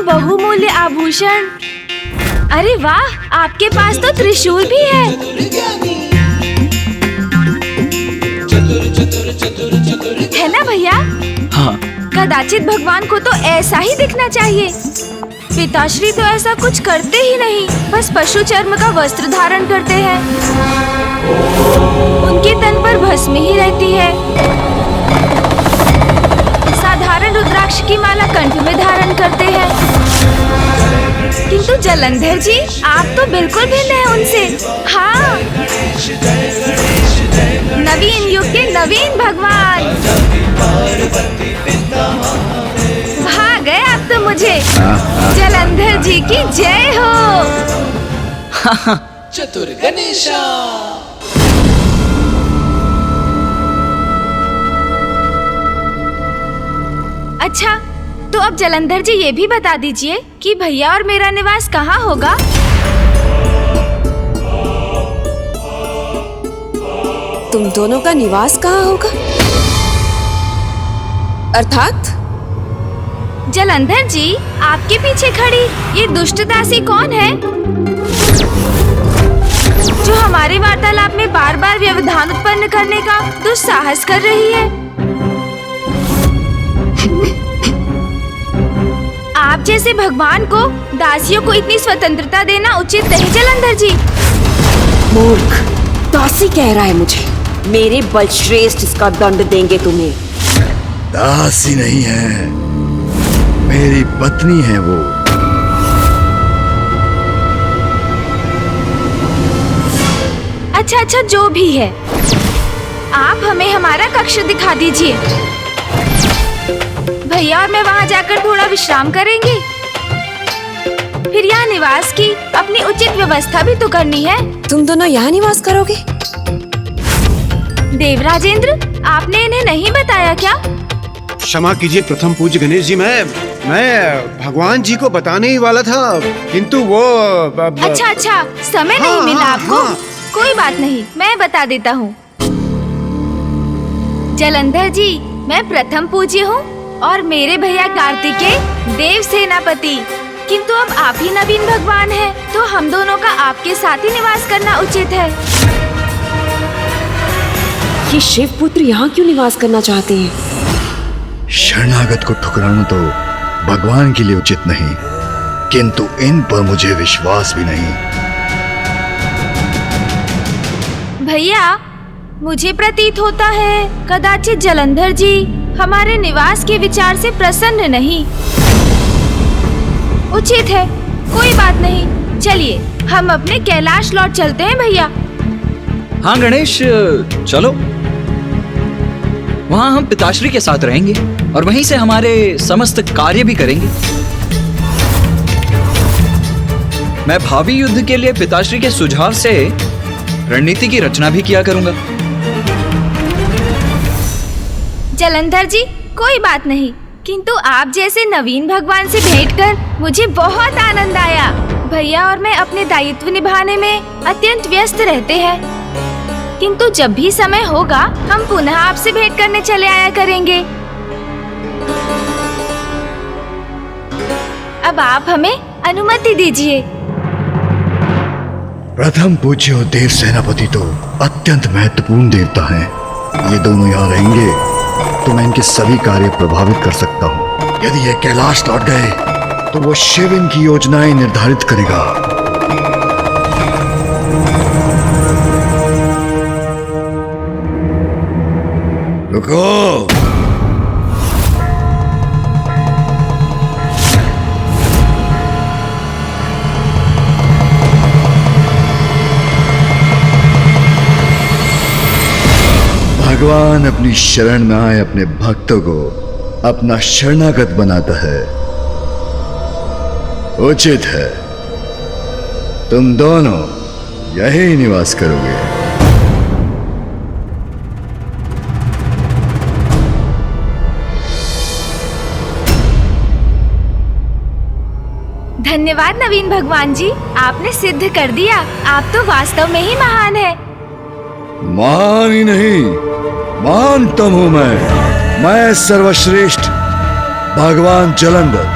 बहुमूल्य आभूषण। अरे वाह, आपके पास तो त्रिशूल भी है। है ना भैया? हाँ। कदाचित भगवान को तो ऐसा ही दिखना चाहिए। पिताश्री तो ऐसा कुछ करते ही नहीं, बस पशु चर्म का वस्त्र धारण करते हैं। उनके तन पर भस्म ही रहती है। साधारण रुद्राक्ष की माला कंठ में धारण करते हैं। किंतु जलंधर जी, आप तो बिल्कुल भिन्न हैं उनसे। हाँ, नवीन युग के नवीन भगवान। भा गए आप तो मुझे। जलंधर जी की जय हो। चतुर गणेशा। अच्छा, तो अब जलंधर जी ये भी बता दीजिए कि भैया और मेरा निवास कहाँ होगा? तुम दोनों का निवास कहाँ होगा? अर्थात? जलंधर जी, आपके पीछे खड़ी ये दुष्ट दासी कौन है, जो हमारे वार्तालाप में बार बार व्यवधान उत्पन्न करने का दुस्साहस कर रही है? आप जैसे भगवान को दासियों को इतनी स्वतंत्रता देना उचित नहीं जलंधर जी। मूर्ख, दासी कह रहा है मुझे। मेरे बलश्रेष्ठ इसका दंड देंगे तुम्हें। दासी नहीं है, मेरी पत्नी है वो। अच्छा, जो भी है, आप हमें हमारा कक्ष दिखा दीजिए। भैया और मैं वहाँ जाकर थोड़ा विश्राम करेंगे। फिर यहाँ निवास की अपनी उचित व्यवस्था भी तो करनी है। तुम दोनों यहाँ निवास करोगे? देवराजेंद्र, आपने इन्हें नहीं बताया क्या? क्षमा कीजिए प्रथम पूज्य गणेश जी, मैं भगवान जी को बताने ही वाला था, किंतु वो अच्छा, समय नहीं मिला आपको? कोई बात नहीं, मैं बता देता हूँ। जलंधर जी, मैं प्रथम पूज्य हूँ और मेरे भैया कार्तिकेय देव सेनापति। किंतु अब आप ही नवीन भगवान हैं, तो हम दोनों का आपके साथ ही निवास करना उचित है। ये शिव पुत्र यहाँ क्यों निवास करना चाहते हैं? शरणागत को ठुकराना तो भगवान के लिए उचित नहीं, किंतु इन पर मुझे विश्वास भी नहीं। भैया, मुझे प्रतीत होता है कदाचित जलंधर जी हमारे निवास के विचार से प्रसन्न नहीं। उचित है, कोई बात नहीं। चलिए, हम अपने कैलाश लौट चलते हैं भैया। हाँ गणेश, चलो। वहाँ हम पिताश्री के साथ रहेंगे और वहीं से हमारे समस्त कार्य भी करेंगे। मैं भावी युद्ध के लिए पिताश्री के सुझाव से रणनीति की रचना भी किया करूंगा। जलंधर जी, कोई बात नहीं, किंतु आप जैसे नवीन भगवान से भेंट कर मुझे बहुत आनंद आया। भैया और मैं अपने दायित्व निभाने में अत्यंत व्यस्त रहते हैं, किंतु जब भी समय होगा हम पुनः आपसे भेंट करने चले आया करेंगे। अब आप हमें अनुमति दीजिए। प्रथम पूज्य और देव सेनापति तो अत्यंत महत्वपूर्ण देवता हैं। ये दोनों यहाँ रहेंगे तो मैं इनके सभी कार्य प्रभावित कर सकता हूँ। यदि ये कैलाश लौट गए तो वो शिव इनकी योजनाएं निर्धारित करेगा। रुको, भगवान अपनी शरण में आए अपने भक्तों को अपना शरणागत बनाता है। उचित है, तुम दोनों यही निवास करोगे। धन्यवाद नवीन भगवान जी, आपने सिद्ध कर दिया। आप तो वास्तव में ही महान है। महान ही नहीं, महानतम हूं मैं सर्वश्रेष्ठ भगवान जलंधर।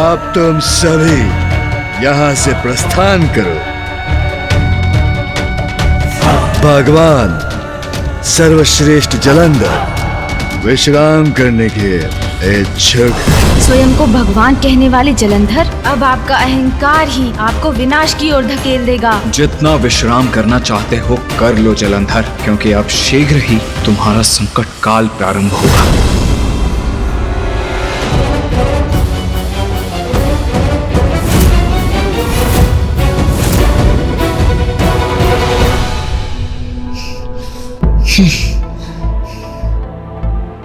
अब तुम सभी यहाँ से प्रस्थान करो। भगवान सर्वश्रेष्ठ जलंधर विश्राम करने के इच्छुक। स्वयं को भगवान कहने वाले जलंधर, अब आपका अहंकार ही आपको विनाश की ओर धकेल देगा। जितना विश्राम करना चाहते हो कर लो जलंधर, क्योंकि अब शीघ्र ही तुम्हारा संकट काल प्रारंभ होगा।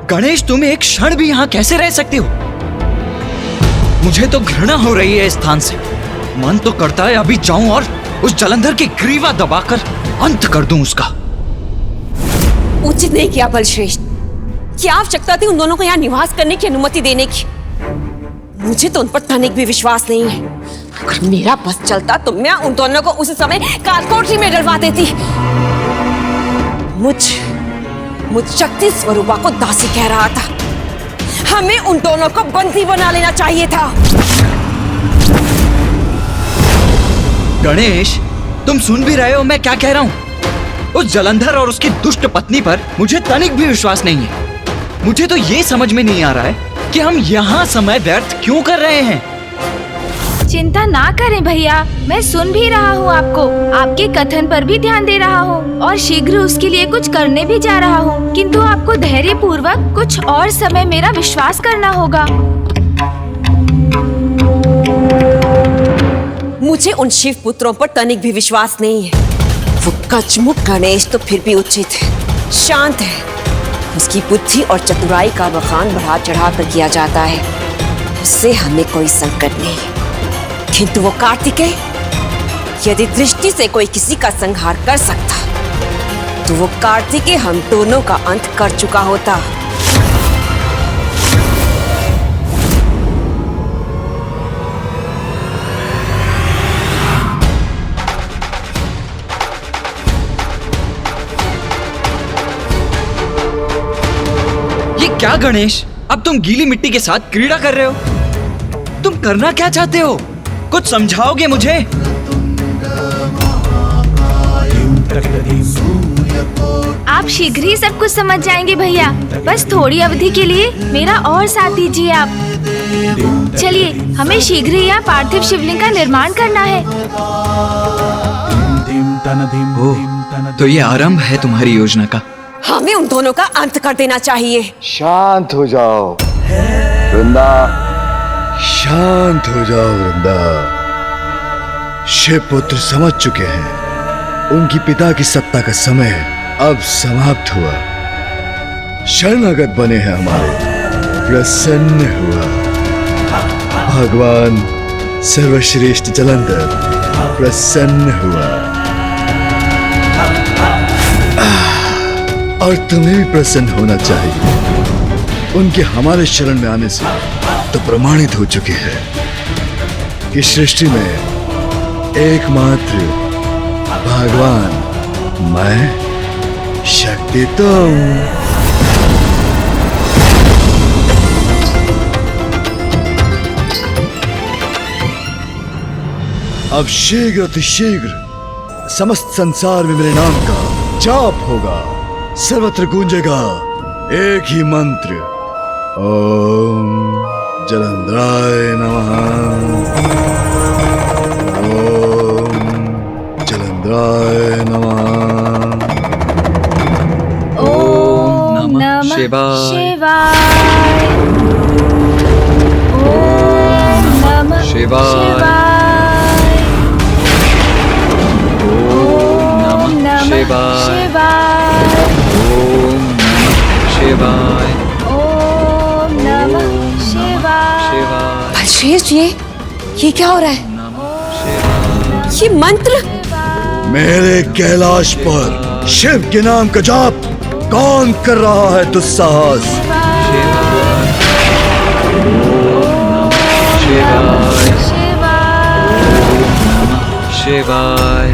गणेश, तुम एक क्षण भी यहाँ कैसे रह सकते हो? मुझे तो घृणा हो रही है इस स्थान से। मन तो करता है अभी जाऊं और उस जलंधर की ग्रीवा दबाकर अंत कर दूं उसका। उचित नहीं किया बलश्रेष्ठ। क्या आवश्यकता थी उन दोनों को यहाँ निवास करने की अनुमति देने की? मुझे तो उन पर तनिक भी विश्वास नहीं है। अगर मेरा बस चलता तो मैं उन दोनों को उसी समय कालकोठरी में डलवा देती। मुझ शक्ति स्वरूपा को दासी कह रहा था। हमें उन दोनों को बंदी बना लेना चाहिए था। गणेश, तुम सुन भी रहे हो मैं क्या कह रहा हूँ? उस जलंधर और उसकी दुष्ट पत्नी पर मुझे तनिक भी विश्वास नहीं है। मुझे तो ये समझ में नहीं आ रहा है कि हम यहाँ समय व्यर्थ क्यों कर रहे हैं। चिंता ना करें भैया, मैं सुन भी रहा हूँ आपको, आपके कथन पर भी ध्यान दे रहा हूँ और शीघ्र उसके लिए कुछ करने भी जा रहा हूँ। किंतु आपको धैर्य पूर्वक कुछ और समय मेरा विश्वास करना होगा। मुझे उन शिव पुत्रों पर तनिक भी विश्वास नहीं है। वो कचमुख गणेश तो फिर भी उचित है, शांत है। उसकी बुद्धि और चतुराई का बखान बढ़ा चढ़ा कर किया जाता है। उससे हमें कोई संकट नहीं। किंतु वो कार्तिकेय, यदि दृष्टि से कोई किसी का संहार कर सकता तो वो कार्तिकेय हम दोनों का अंत कर चुका होता। ये क्या गणेश, अब तुम गीली मिट्टी के साथ क्रीड़ा कर रहे हो? तुम करना क्या चाहते हो? कुछ समझाओगे मुझे? आप शीघ्र ही सब कुछ समझ जाएंगे भैया। बस थोड़ी अवधि के लिए मेरा और साथ दीजिए आप। चलिए, हमें शीघ्र ही यहाँ पार्थिव शिवलिंग का निर्माण करना है। ओह, तो ये आरंभ है तुम्हारी योजना का? हमें उन दोनों का अंत कर देना चाहिए। शांत हो जाओ वृंदा, शांत हो जाओ वृंदा। शिव पुत्र समझ चुके हैं, उनकी पिता की सत्ता का समय अब समाप्त हुआ। शरणागत बने हैं हमारे, प्रसन्न हुआ। भगवान सर्वश्रेष्ठ जलंधर प्रसन्न हुआ। और तुम्हें भी प्रसन्न होना चाहिए। उनके हमारे शरण में आने से तो प्रमाणित हो चुके हैं कि सृष्टि में एकमात्र भगवान मैं, शक्ति तुम। अब शीघ्र अतिशीघ्र समस्त संसार में मेरे नाम का जाप होगा। सर्वत्र गूंजेगा एक ही मंत्र, ओम जलंधराय नमः, ओम जलंधराय नमः, ओम नमः शिवाय। शिवाय। ओम नमः शिवाय। ओम नमः शिवाय। ओम नमः शिवाय। ओम नमः शिवाय। बलश्रेष्ठ, ये क्या हो रहा है? ये मंत्र मेरे कैलाश पर शिव के नाम का जाप कौन कर रहा है दुस्साहस? शिवाय।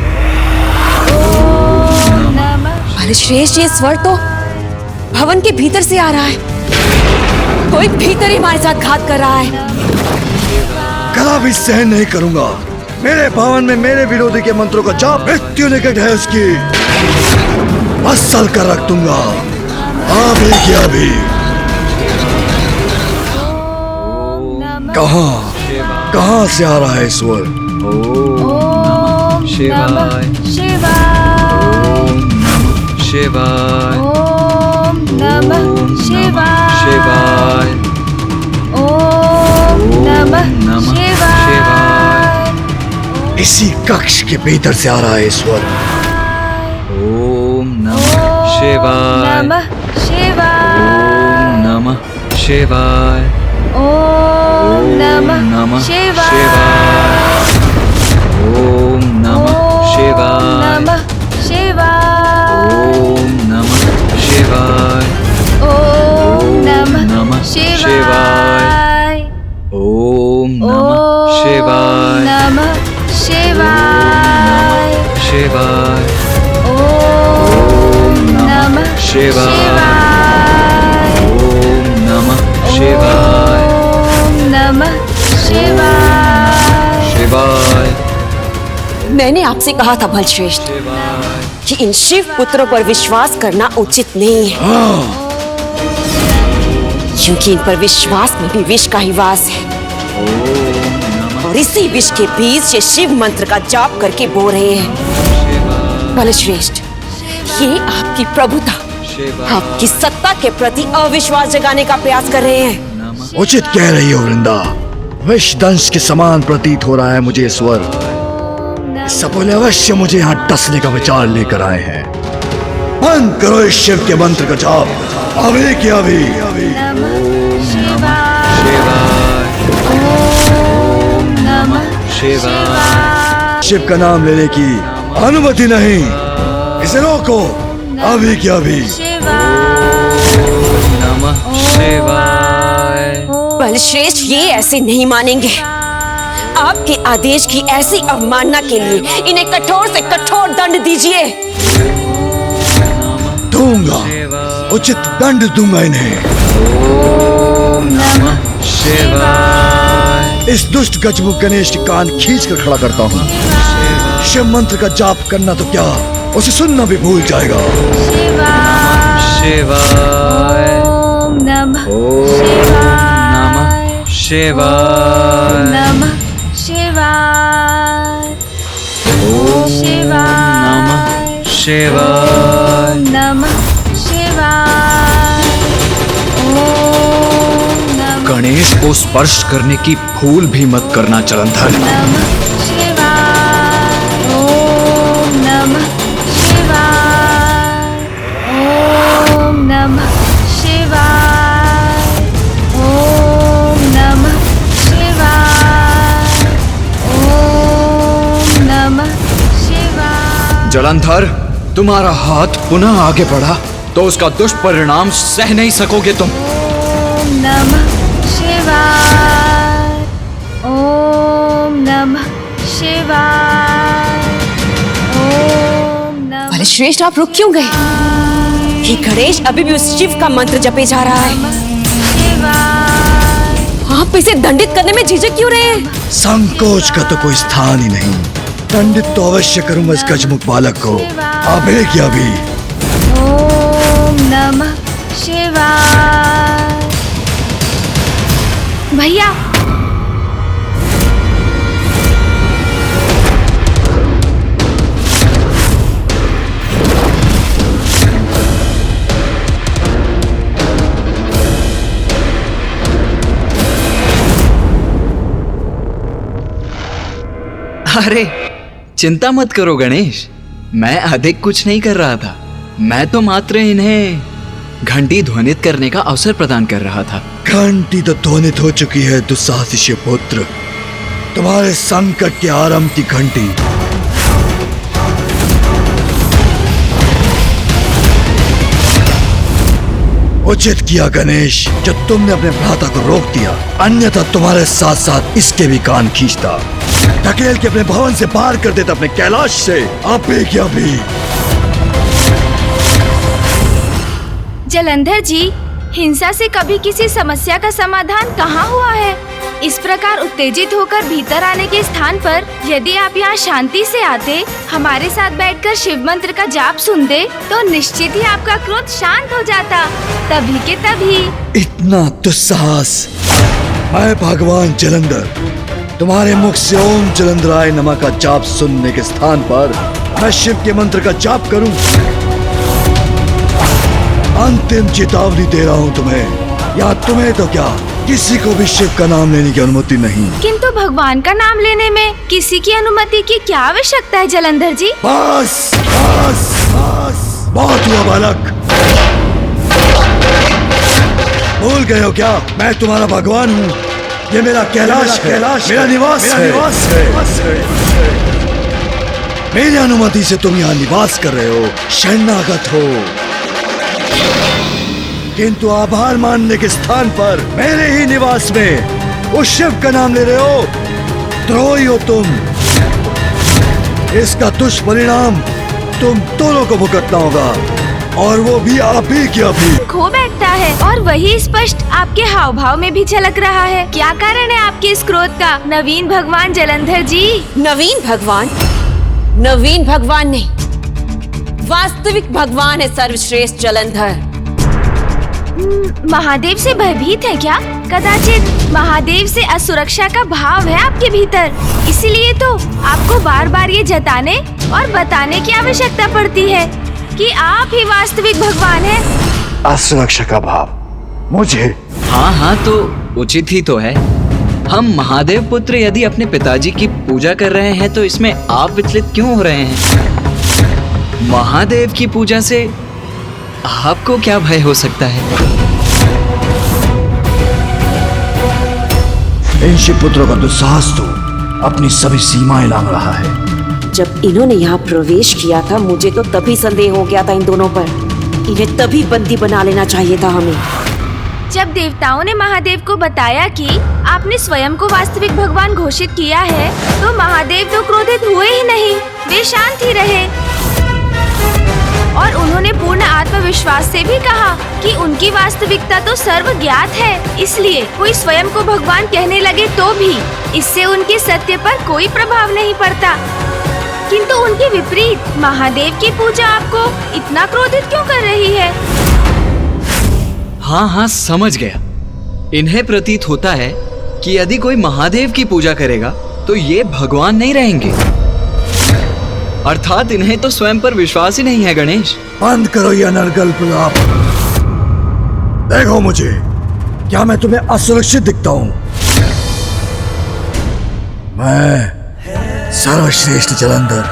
बलश्रेष्ठ, ये स्वर तो भवन के भीतर से आ रहा है। कोई भीतर ही हमारे साथ घात कर रहा है। कदा भी सहन नहीं करूंगा। मेरे भवन में मेरे विरोधी के मंत्रों का जाप मृत्यु निकट है उसकी। मसल कर रख दूंगा अभी की अभी। कहाँ से आ रहा है स्वर? ओम नमः शिवाय। शिवाय। ओम नमः शिवाय। ओम नमः शिवाय। इसी कक्ष के भीतर से आ रहा है स्वर। ओम नमः शिवाय। नमः शिवाय। ओम नमः शिवाय। ओम नमः शिवाय। ओम नमः शिवाय। नमः शिवाय। ओम नमः शिवाय। ओम नमः शिवाय। ओम नमः शिवाय। नमः शिवाय। शिवाय। ओम नमः शिवाय। ओम नमः शिवाय। ओम नमः शिवाय। शिवाय। मैंने आपसे कहा था बलश्रेष्ठ कि इन शिव पुत्रों पर विश्वास करना उचित नहीं है, क्योंकि इन पर विश्वास में भी विष का ही वास है। और इसी विष के बीज ये शिव मंत्र का जाप करके बो रहे हैं। बलश्रेष्ठ, ये आपकी प्रभुता, आपकी सत्ता के प्रति अविश्वास जगाने का प्रयास कर रहे हैं। उचित कह रही हो वृंदा। विषदंश के समान प्रतीत हो रहा है मुझे स्वर। सपोले अवश्य मुझे यहाँ डसने का विचार लेकर आए हैं। बंद करो इस शिव के मंत्र का जाप अभी की अभी। शिव का नाम लेने की अनुमति नहीं, इसे रोको अभी की अभी। नमः शिवाय। बलश्रेष्ठ, ये ऐसे नहीं मानेंगे। आपके आदेश की ऐसी अवमानना के लिए इन्हें कठोर से कठोर दंड दीजिए। दूंगा, उचित दंड दूंगा इन्हें। ओम नमः शिवाय। इस दुष्ट गजमुख गणेश के कान खींच कर खड़ा करता हूँ। शिव मंत्र का जाप करना तो क्या, उसे सुनना भी भूल जाएगा। शिवाय। ओम नमः शिवाय। नमः शिवाय। ओम नमः शिवाय। नमः शिवाय। ओम नमः गणेश को स्पर्श करने की भूल भी मत करना जलंधर। नमः शिवाय। ओम नमः शिवाय। ओम नमः शिवाय। ओम नमः शिवाय। ओम नमः शिवाय। जलंधर, तुम्हारा हाथ पुनः आगे बढ़ा तो उसका दुष्परिणाम सह नहीं सकोगे तुम। ओम नमः शिवाय। ओम नमः शिवाय। ओम नमः बलश्रेष्ठ, आप रुक क्यों गए? कि गणेश अभी भी उस शिव का मंत्र जपे जा रहा है। शिवाय। आप इसे दंडित करने में झिझक क्यों रहे हैं? संकोच का तो कोई स्थान ही नहीं। दंडित तो अवश्य करूंगा इस गजमुख बालक को अभी की अभी। ओम नमः शिवाय। भैया, अरे चिंता मत करो गणेश, मैं अधिक कुछ नहीं कर रहा था। मैं तो मात्र इन्हें घंटी ध्वनित करने का अवसर प्रदान कर रहा था। घंटी तो ध्वनित हो चुकी है दुस्साहसी शिवपुत्र। तुम्हारे संकट के आरंभ की घंटी। उचित किया गणेश, जब तुमने अपने भ्राता को रोक दिया, अन्यथा तुम्हारे साथ साथ इसके भी कान खींचता, धकेल के अपने भवन से बाहर कर देता, अपने कैलाश से। अभी क्या भी। जलंधर जी, हिंसा से कभी किसी समस्या का समाधान कहाँ हुआ है? इस प्रकार उत्तेजित होकर भीतर आने के स्थान पर यदि आप यहाँ शांति से आते, हमारे साथ बैठकर शिव मंत्र का जाप सुनते, तो निश्चित ही आपका क्रोध शांत हो जाता। तभी के तभी। इतना दुस्साहस! मैं भगवान जलंधर तुम्हारे मुख से ओम जलंधराय नमः का जाप सुनने के स्थान पर मैं शिव के मंत्र का जाप करूं? अंतिम चेतावनी दे रहा हूं तुम्हें, या तुम्हें तो क्या, किसी को भी शिव का नाम लेने की अनुमति नहीं। किंतु भगवान का नाम लेने में किसी की अनुमति की क्या आवश्यकता है जलंधर जी? बस बस बस, बहुत हुआ बालक। भूल गए हो क्या मैं तुम्हारा भगवान हूँ? ये मेरा कैलाश है, मेरा निवास है। मेरी अनुमति से तुम यहाँ निवास कर रहे हो, शरणागत हो, किंतु आभार मानने के स्थान पर मेरे ही निवास में उस शिव का नाम ले रहे हो। द्रोही हो तुम। इसका दुष्परिणाम तुम दोनों को भुगतना होगा, और वो भी आप ही की अभी। खो बैठता है और वही स्पष्ट आपके हाव भाव में भी झलक रहा है। क्या कारण है आपके इस क्रोध का, नवीन भगवान जलंधर जी? नवीन भगवान? नवीन भगवान नहीं, वास्तविक भगवान है सर्वश्रेष्ठ जलंधर। महादेव से भयभीत है क्या? कदाचित महादेव से असुरक्षा का भाव है आपके भीतर, इसीलिए तो आपको बार बार ये जताने और बताने की आवश्यकता पड़ती है कि आप ही वास्तविक भगवान हैं। असुरक्षा का भाव मुझे? हाँ तो उचित ही तो है। हम महादेव पुत्र यदि अपने पिताजी की पूजा कर रहे हैं तो इसमें आप विचलित क्यों हो रहे हैं? महादेव की पूजा से आपको क्या भय हो सकता है? इन शिव पुत्रों का दुस्साहस तो अपनी सभी सीमाएं लांघ रहा है। जब इन्होंने यहाँ प्रवेश किया था, मुझे तो तभी संदेह हो गया था इन दोनों पर। इन्हें तभी बंदी बना लेना चाहिए था हमें। जब देवताओं ने महादेव को बताया कि आपने स्वयं को वास्तविक भगवान घोषित किया है, तो महादेव तो क्रोधित हुए ही नहीं, वे शांत ही रहे। और उन्होंने पूर्ण आत्मविश्वास से भी कहा कि उनकी वास्तविकता तो सर्वज्ञात है, इसलिए कोई स्वयं को भगवान कहने लगे तो भी इससे उनके सत्य पर कोई प्रभाव नहीं पड़ता। किंतु उनके विपरीत महादेव की पूजा आपको इतना क्रोधित क्यों कर रही है? हाँ समझ गया। इन्हें प्रतीत होता है कि यदि कोई महादेव की पूजा करेगा तो ये भगवान नहीं रहेंगे, अर्थात इन्हें तो स्वयं पर विश्वास ही नहीं है। गणेश, बंद करो ये अनर्गल प्रलाप। देखो मुझे, क्या मैं तुम्हें असुरक्षित दिखता हूँ? मैं सर्वश्रेष्ठ जलंधर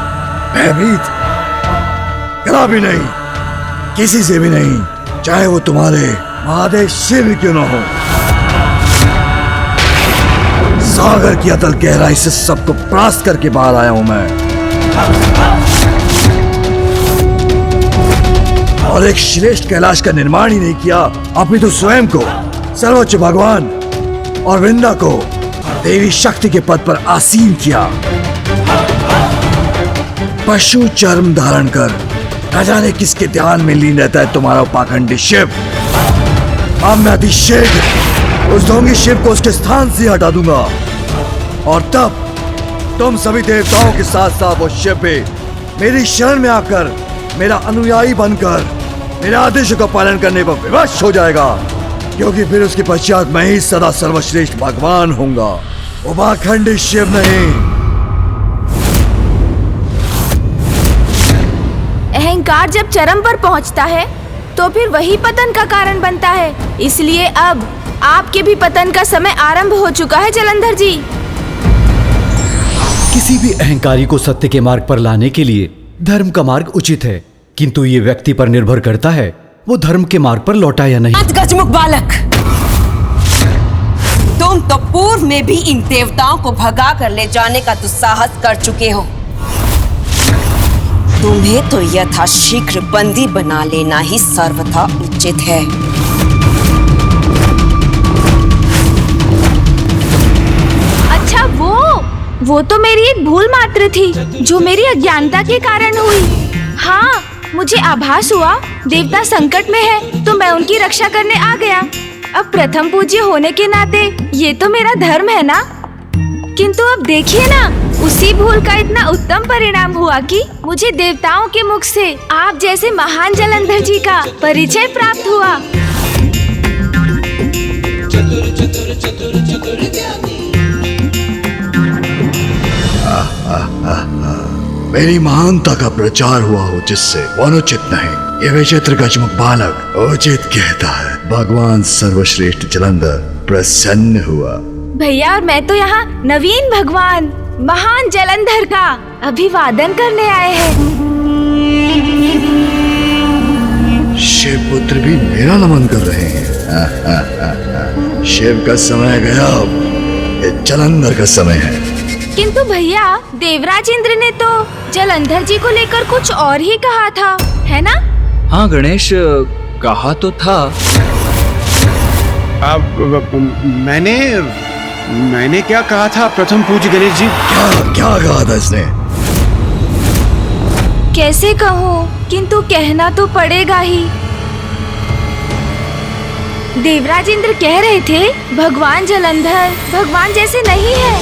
भयभीत कभी नहीं, किसी से भी नहीं, चाहे वो तुम्हारे महादेव शिव क्यों न हो। सागर की अतल गहराई से सबको परास्त करके बाहर आया हूं मैं, और एक श्रेष्ठ कैलाश का निर्माण ही नहीं किया, अपितु स्वयं को सर्वोच्च भगवान और वृंदा को देवी शक्ति के पद पर आसीन किया। पशु चर्म धारण कर न जाने किसके ध्यान में लीन रहता है तुम्हारा पाखंडी शिव। अब मैं अति शीघ्र उस ढोंगी शिव को उसके स्थान से हटा दूंगा, और तब तुम सभी देवताओं के साथ साथ वो शिव भी मेरी शरण में आकर मेरा अनुयायी बनकर मेरे आदेशों का पालन करने पर विवश हो जाएगा, क्योंकि फिर उसके पश्चात मैं ही सदा सर्वश्रेष्ठ भगवान होऊंगा, वो पाखंडी शिव नहीं। अहंकार जब चरम पर पहुंचता है तो फिर वही पतन का कारण बनता है, इसलिए अब आपके भी पतन का समय आरंभ हो चुका है जलंधर जी। किसी भी अहंकारी को सत्य के मार्ग पर लाने के लिए धर्म का मार्ग उचित है, किंतु ये व्यक्ति पर निर्भर करता है वो धर्म के मार्ग पर लौटा या नहीं। गजमुख बालक, तुम तो पूर्व में भी इन देवताओं को भगा कर ले जाने का दुस्साहस कर चुके हो। तुम्हें तो यथाशीघ्र बंदी बना लेना ही सर्वथा उचित है। अच्छा, वो तो मेरी एक भूल मात्र थी जो मेरी अज्ञानता के कारण हुई। हाँ, मुझे आभास हुआ देवता संकट में है तो मैं उनकी रक्षा करने आ गया। अब प्रथम पूज्य होने के नाते ये तो मेरा धर्म है ना। किंतु अब देखिए ना, उसी भूल का इतना उत्तम परिणाम हुआ कि मुझे देवताओं के मुख से आप जैसे महान जलंधर जी का परिचय प्राप्त हुआ। मेरी महानता का प्रचार हुआ हो जिससे वो अनुचित नहीं, ये विचित्र गजमुख बालक उचित कहता है। भगवान सर्वश्रेष्ठ जलंधर प्रसन्न हुआ। भैया और मैं तो यहाँ नवीन भगवान महान जलंधर का अभिवादन करने आए हैं। शिव पुत्र भी मेरा नमन कर रहे हैं। शिव का समय गया, अब ये जलंधर का समय है। किंतु भैया, देवराज इंद्र ने तो जलंधर जी को लेकर कुछ और ही कहा था, है ना? हाँ गणेश, कहा तो था। अब मैंने क्या कहा था प्रथम पूज्य गणेश जी? क्या कहा था इसने? कैसे कहूँ, किंतु कहना तो पड़ेगा ही। देवराज इंद्र कह रहे थे भगवान जलंधर भगवान जैसे नहीं है,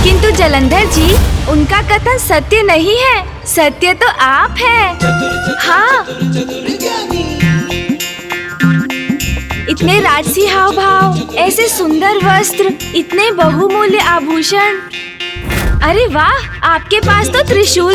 किंतु जलंधर जी, उनका कथन सत्य नहीं है, सत्य तो आप हैं। हाँ, इतने राजसी हाव भाव, ऐसे सुंदर वस्त्र, इतने बहुमूल्य आभूषण। अरे वाह, आपके पास तो त्रिशूल